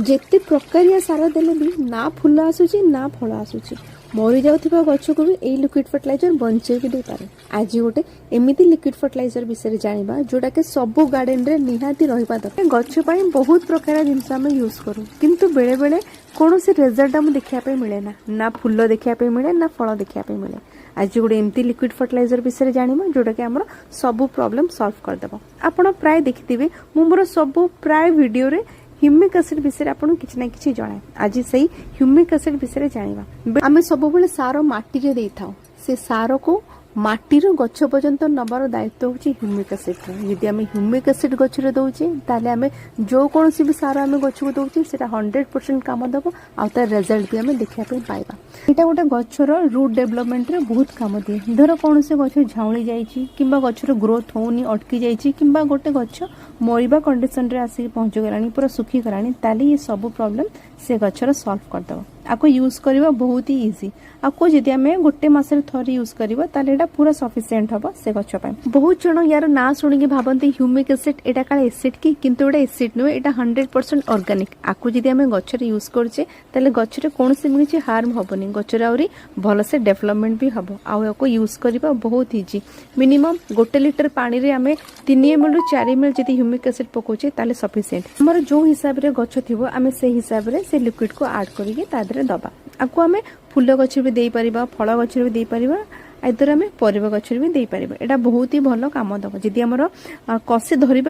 ଯେତେ ପ୍ରକାରିଆ ସାର ଦେଲେ ବି ନା ଫୁଲ ଆସୁଛି ନା ଫଳ ଆସୁଛି। ମରି ଯାଉଥିବା ଗଛକୁ ବି ଏଇ ଲିକ୍विड ଫର୍ଟିଲାଇଜର ବଞ୍ଚେଇକି ଦେଇପାରେ। ଆଜି ଗୋଟେ ଏମିତି ଲିକ୍विड ଫର୍ଟିଲାଇଜର ବିଷୟରେ ଜାଣିବା ଯୋଉଟାକି ସବୁ ଗାର୍ଡେନରେ ନିହାତି ରହିବା ଦରକାର। ଗଛ ପାଇଁ ବହୁତ ପ୍ରକାର ଜିନିଷ ଆମେ ୟୁଜ କରୁ, କିନ୍ତୁ ବେଳେ ବେଳେ କୌଣସି ରେଜଲ୍ଟ ଆମକୁ ଦେଖିବା ପାଇଁ ମିଳେ ନା ଫୁଲ ଦେଖିବା ପାଇଁ ମିଳେ ନା ଫଳ ଦେଖିବା ପାଇଁ ମିଳେ। ଆଜି ଗୋଟେ ଏମିତି ଲିକ୍विड ଫର୍ଟିଲାଇଜର ବିଷୟରେ ଜାଣିବା ଯୋଉଟାକି ଆମର ସବୁ ପ୍ରୋବ୍ଲେम सॉल्व करदेବ। ଆପଣ ପ୍ରାୟ ଦେଖିଥିବେ ମୁଁ ମୋର ସବୁ ପ୍ରାୟ ଭିडियोरे ह्यूमिक एसिड विषय आपन किछि ना किछि जणाए। आज सेही ह्यूमिक एसिड विषय जानिबा। आमे सब बेले सार माटी रे देई थाउ, से सार को माटीर गछ पर्यंत नबार दायित्व होची ह्यूमिक एसिड। यदि आमे ह्यूमिक एसिड गछ रे दउचे ताले आमे जो कोनसी भी सार आमे गछ को दउचे सेटा 100% काम दबो आ तार रिजल्ट भी आमे देखिया पे पाइबा। एटा गोटे गछर रूट डेवलपमेंट रे बहुत काम दिए। धर कोनसे गछ झाउली जाईची किंबा गछर ग्रोथ होउनी अटकी जाईची किंबा गोटे गछ मरिबा कंडीशन रे आसी पहुंच गलानी पूरा सुखी गलानी ताले ये सब प्रॉब्लम से गछर सॉल्व कर दबो। आपको यूज करबा बहुत ही इजी। आपको जदि आमे गोटे मास रे थोरी यूज करबा ताले एटा पूरा सफिशिएंट हबो से गछ पय। बहुत जण यार ना सुनिके भाबंती ह्यूमिक एसिड एटा काले एसिड की, किंतु एटा एसिड नो, एटा 100% ऑर्गेनिक। आपको जदि आमे गछ रे यूज करछे ताले गछ रे कोनसे मिछि हार्म हबोनी, गछ रे आउरी भलो से डेवलपमेंट भी हबो। आ याको यूज करबा बहुत इजी। मिनिमम 1 लिटर पानी रे आमे 3 ml रु 4 ml जदि ह्यूमिक एसिड पकोचे ताले सफिशिएंट। हमर जो हिसाब रे गछ थिबो आमे से हिसाब रे से लिक्विड को ऐड करिके तादरे दबा। आपको आमे फूल गछ भी देई परिबा, फल गछ भी देई परिबा, आइदर आमे परिबा गछ भी देई परिबा। एटा बहुत ही भलो काम दबो। जदि हमर कसे धरिबा